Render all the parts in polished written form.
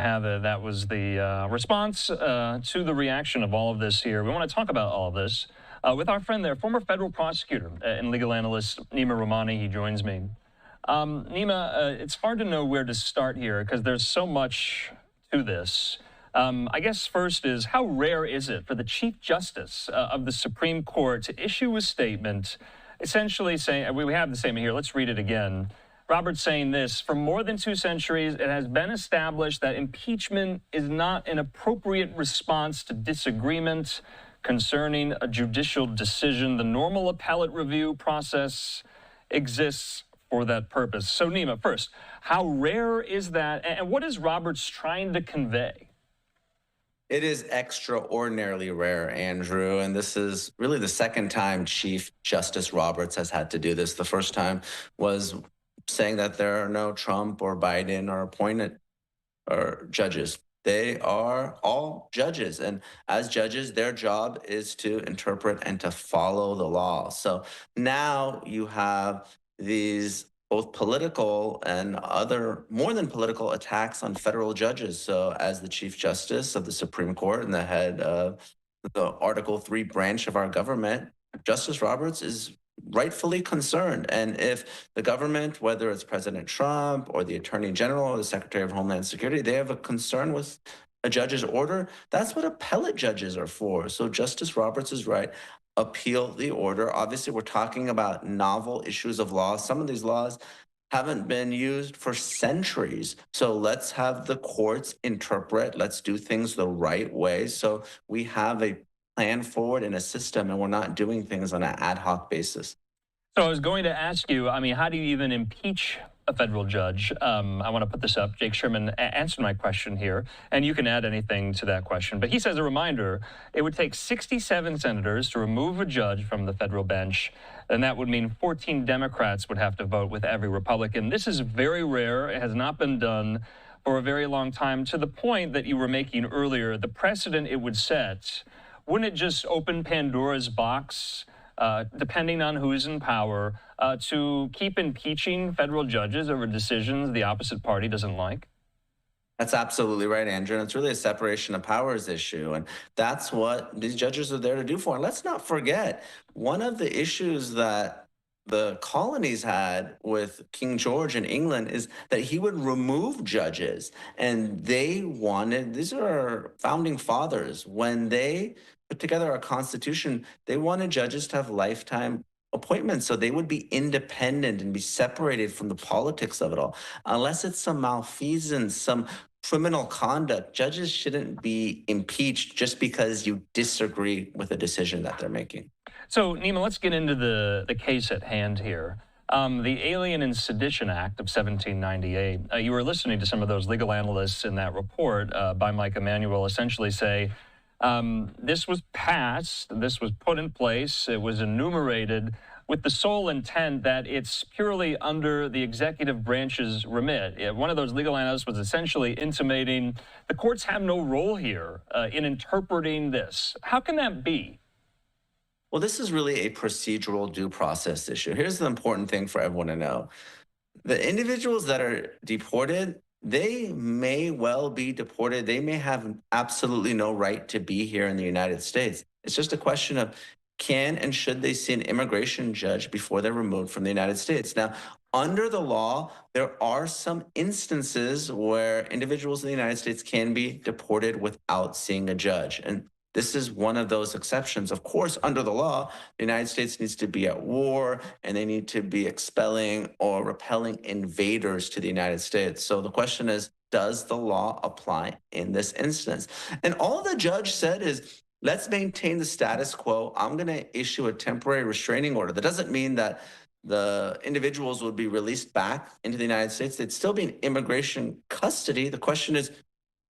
That was the response to the reaction of all of this here. We want to talk about all of this with our friend there, former federal prosecutor and legal analyst Neama Rahmani. He joins me. Neama, it's hard to know where to start here because there's so much to this. I guess first is, how rare is it for the Chief Justice of the Supreme Court to issue a statement essentially saying, we have the statement here, let's read it again. Roberts saying this: for more than 2 centuries, it has been established that impeachment is not an appropriate response to disagreement concerning a judicial decision. The normal appellate review process exists for that purpose. So, Neama, first, how rare is that, and what is Roberts trying to convey? It is extraordinarily rare, Andrew, and this is really the second time Chief Justice Roberts has had to do this. The first time was saying that there are no Trump or Biden or appointed or judges. They are all judges, and as judges, their job is to interpret and to follow the law. So now you have these both political and other more than political attacks on federal judges. So as the Chief Justice of the Supreme Court and the head of the Article 3 branch of our government, Justice Roberts is rightfully concerned. And if the government, whether it's President Trump or the Attorney General or the Secretary of Homeland Security, they have a concern with a judge's order, that's what appellate judges are for. So Justice Roberts is right. Appeal the order. Obviously, we're talking about novel issues of law. Some of these laws haven't been used for centuries. So let's have the courts interpret. Let's do things the right way. So we have a plan forward in a system, and we're not doing things on an ad hoc basis. So I was going to ask you, how do you even impeach a federal judge? I want to put this up. Jake Sherman answered my question here, and you can add anything to that question. But he says, a reminder, it would take 67 senators to remove a judge from the federal bench, and that would mean 14 Democrats would have to vote with every Republican. This is very rare. It has not been done for a very long time, to the point that you were making earlier. The precedent it would set, wouldn't it just open Pandora's box, depending on who's in power, to keep impeaching federal judges over decisions the opposite party doesn't like? That's absolutely right, Andrew. And it's really a separation of powers issue. And that's what these judges are there to do for. And let's not forget, one of the issues that the colonies had with King George in England is that he would remove judges. And they wanted, these are our founding fathers, when they put together our Constitution, they wanted judges to have lifetime appointments so they would be independent and be separated from the politics of it all. Unless it's some malfeasance, some criminal conduct, judges shouldn't be impeached just because you disagree with a decision that they're making. So, Neama, let's get into the case at hand here. The Alien and Sedition Act of 1798. You were listening to some of those legal analysts in that report by Mike Emanuel essentially say, this was passed, this was put in place, it was enumerated with the sole intent that it's purely under the executive branch's remit. One of those legal analysts was essentially intimating the courts have no role here in interpreting this. How can that be? Well, this is really a procedural due process issue. Here's the important thing for everyone to know. The individuals that are deported, they may well be deported. They may have absolutely no right to be here in the United States. It's just a question of can and should they see an immigration judge before they're removed from the United States. Now, under the law, there are some instances where individuals in the United States can be deported without seeing a judge. And this is one of those exceptions. Of course, under the law, the United States needs to be at war and they need to be expelling or repelling invaders to the United States. So the question is, does the law apply in this instance? And all the judge said is, let's maintain the status quo. I'm going to issue a temporary restraining order. That doesn't mean that the individuals would be released back into the United States. They'd still be in immigration custody. The question is,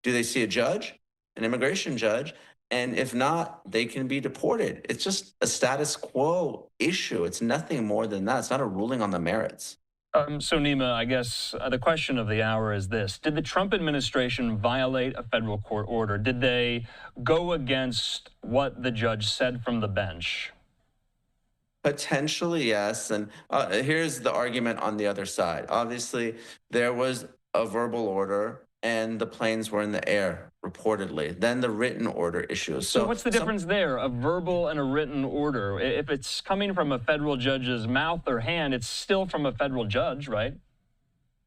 do they see a judge, an immigration judge? And if not, they can be deported. It's just a status quo issue. It's nothing more than that. It's not a ruling on the merits. So, Neama, I guess the question of the hour is this. Did the Trump administration violate a federal court order? Did they go against what the judge said from the bench? Potentially, yes. And here's the argument on the other side. Obviously, there was a verbal order and the planes were in the air, reportedly. Then the written order issues. So what's the difference there, a verbal and a written order? If it's coming from a federal judge's mouth or hand, it's still from a federal judge, right?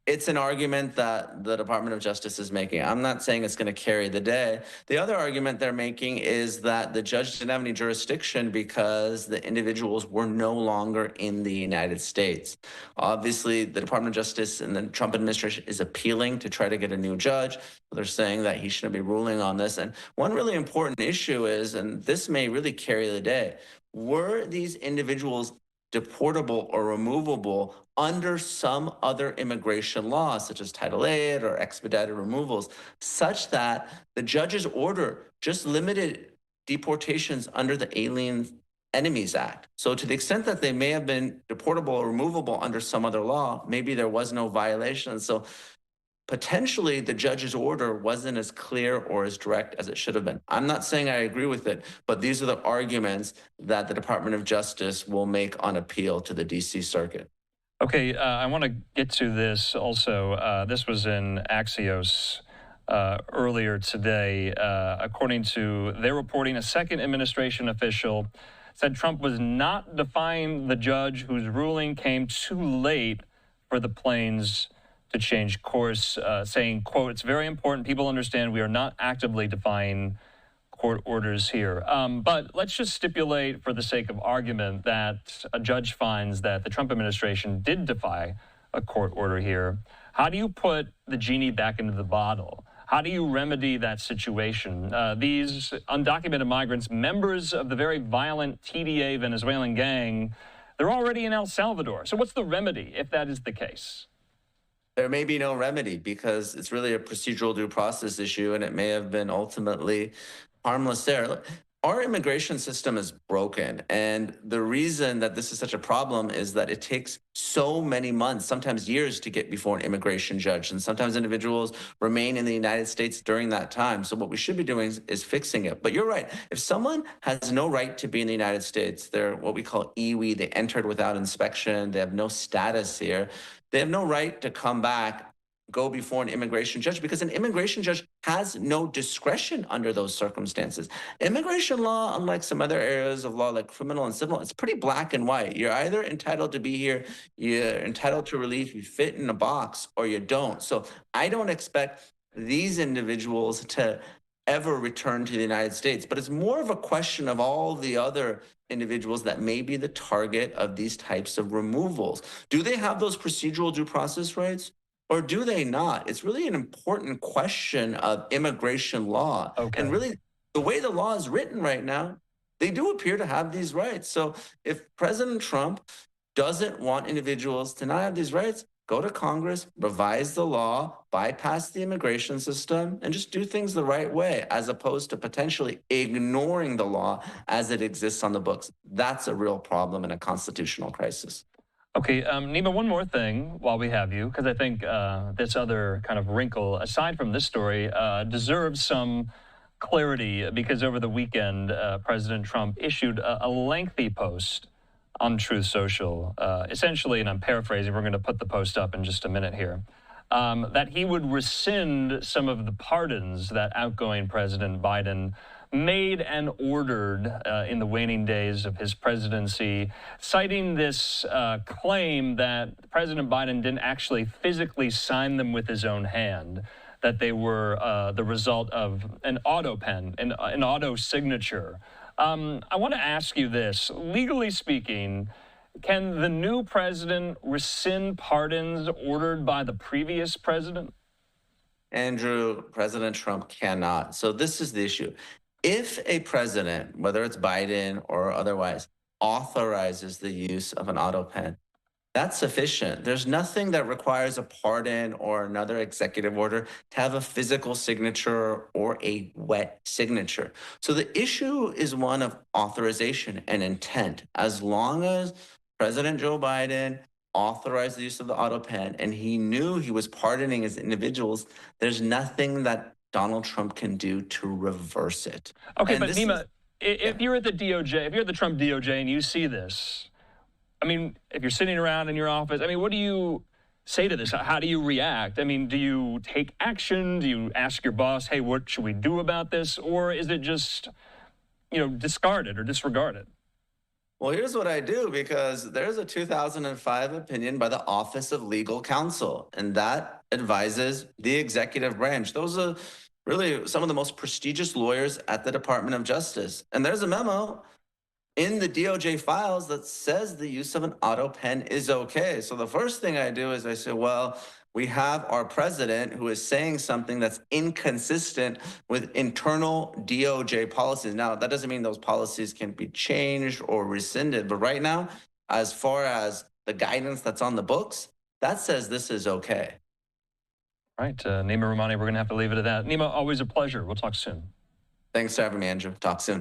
It's an argument that the Department of Justice is making. I'm not saying it's going to carry the day. The other argument they're making is that the judge didn't have any jurisdiction because the individuals were no longer in the United States. Obviously, the Department of Justice and the Trump administration is appealing to try to get a new judge. They're saying that he shouldn't be ruling on this. And one really important issue is, and this may really carry the day, were these individuals deportable or removable under some other immigration law, such as Title VIII or expedited removals, such that the judge's order just limited deportations under the Alien Enemies Act. So to the extent that they may have been deportable or removable under some other law, maybe there was no violation. So potentially the judge's order wasn't as clear or as direct as it should have been. I'm not saying I agree with it, but these are the arguments that the Department of Justice will make on appeal to the D.C. Circuit. Okay, I want to get to this also. This was in Axios earlier today. According to their reporting, a second administration official said Trump was not defying the judge whose ruling came too late for the planes to change course, saying, quote, "It's very important people understand we are not actively defying court orders here." But let's just stipulate for the sake of argument that a judge finds that the Trump administration did defy a court order here. How do you put the genie back into the bottle? How do you remedy that situation? These undocumented migrants, members of the very violent TDA Venezuelan gang, they're already in El Salvador. So what's the remedy if that is the case? There may be no remedy because it's really a procedural due process issue, and it may have been ultimately harmless there. Our immigration system is broken, and the reason that this is such a problem is that it takes so many months, sometimes years, to get before an immigration judge, and sometimes individuals remain in the United States during that time. So what we should be doing is fixing it. But you're right. If someone has no right to be in the United States, they're what we call EWI, they entered without inspection, they have no status here, they have no right to come back, go before an immigration judge, because an immigration judge has no discretion under those circumstances. Immigration law, unlike some other areas of law like criminal and civil, it's pretty black and white. You're either entitled to be here, you're entitled to relief, you fit in a box, or you don't. So I don't expect these individuals to ever return to the United States, but it's more of a question of all the other individuals that may be the target of these types of removals. Do they have those procedural due process rights? Or do they not? It's really an important question of immigration law. Okay. And really, the way the law is written right now, they do appear to have these rights. So if President Trump doesn't want individuals to not have these rights, go to Congress, revise the law, bypass the immigration system, and just do things the right way, as opposed to potentially ignoring the law as it exists on the books. That's a real problem and a constitutional crisis. Okay, Neama, one more thing while we have you, because I think this other kind of wrinkle, aside from this story, deserves some clarity, because over the weekend, President Trump issued a lengthy post on Truth Social, essentially, and I'm paraphrasing, we're going to put the post up in just a minute here, that he would rescind some of the pardons that outgoing President Biden made and ordered in the waning days of his presidency, citing this claim that President Biden didn't actually physically sign them with his own hand, that they were the result of an auto pen, an auto signature. I want to ask you this. Legally speaking, can the new president rescind pardons ordered by the previous president? Andrew, President Trump cannot. So this is the issue. If a president, whether it's Biden or otherwise, authorizes the use of an auto pen, that's sufficient. There's nothing that requires a pardon or another executive order to have a physical signature or a wet signature. So the issue is one of authorization and intent. As long as President Joe Biden authorized the use of the auto pen and he knew he was pardoning his individuals, there's nothing that Donald Trump can do to reverse it. Okay, but Neama, if you're at the DOJ, if you're at the Trump DOJ and you see this, I mean, if you're sitting around in your office, I mean, what do you say to this? How do you react? I mean, do you take action? Do you ask your boss, hey, what should we do about this? Or is it just, discard it or disregard it? Well, here's what I do, because there's a 2005 opinion by the Office of Legal Counsel, and that advises the executive branch. Those are really some of the most prestigious lawyers at the Department of Justice. And there's a memo in the DOJ files that says the use of an auto pen is okay. So the first thing I do is I say, well, we have our president who is saying something that's inconsistent with internal DOJ policies. Now, that doesn't mean those policies can be changed or rescinded, but right now, as far as the guidance that's on the books, that says this is okay. Right. Neama Rahmani, we're going to have to leave it at that. Neama, always a pleasure. We'll talk soon. Thanks for having me, Andrew. Talk soon.